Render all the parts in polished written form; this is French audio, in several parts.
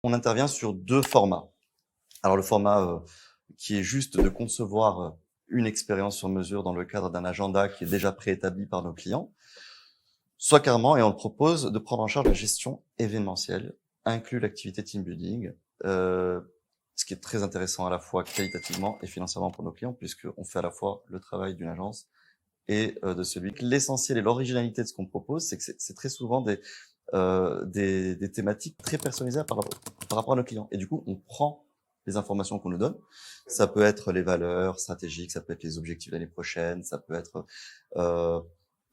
On intervient sur 2 formats. Alors le format qui est juste de concevoir une expérience sur mesure dans le cadre d'un agenda qui est déjà préétabli par nos clients, soit carrément, et on le propose, de prendre en charge la gestion événementielle, inclut l'activité team building, ce qui est très intéressant à la fois qualitativement et financièrement pour nos clients, puisqu'on fait à la fois le travail d'une agence et de celui. L'essentiel et l'originalité de ce qu'on propose, c'est que c'est très souvent des thématiques très personnalisées par rapport à nos clients. Et du coup, on prend les informations qu'on nous donne. Ça peut être les valeurs stratégiques, ça peut être les objectifs de l'année prochaine, ça peut être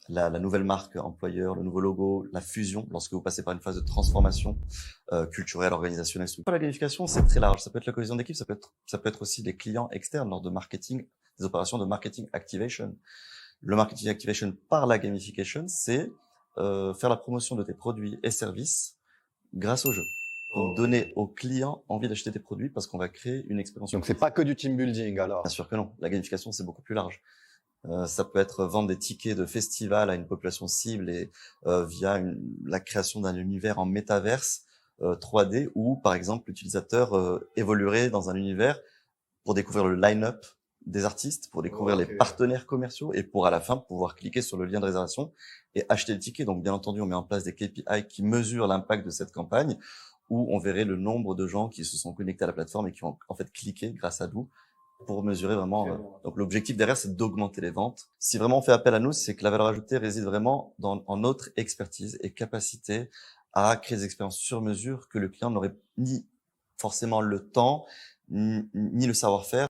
la nouvelle marque employeur, le nouveau logo, la fusion, lorsque vous passez par une phase de transformation culturelle, organisationnelle. La gamification, c'est très large. Ça peut être la cohésion d'équipe, ça peut être aussi les clients externes lors de marketing, des opérations de marketing activation. Le marketing activation par la gamification, c'est faire la promotion de tes produits et services grâce au jeu. Donc, donner aux clients envie d'acheter tes produits parce qu'on va créer une expérience. Donc, c'est pas que du team building, alors? Bien sûr que non. La gamification, c'est beaucoup plus large. Ça peut être vendre des tickets de festival à une population cible et via la création d'un univers en métaverse 3D où, par exemple, l'utilisateur évoluerait dans un univers pour découvrir le line-up des artistes, pour découvrir les partenaires commerciaux et pour à la fin pouvoir cliquer sur le lien de réservation et acheter le ticket. Donc bien entendu, on met en place des KPI qui mesurent l'impact de cette campagne où on verrait le nombre de gens qui se sont connectés à la plateforme et qui ont en fait cliqué grâce à nous pour mesurer vraiment. Donc l'objectif derrière, c'est d'augmenter les ventes. Si vraiment on fait appel à nous, c'est que la valeur ajoutée réside vraiment en notre expertise et capacité à créer des expériences sur mesure que le client n'aurait ni forcément le temps ni le savoir-faire.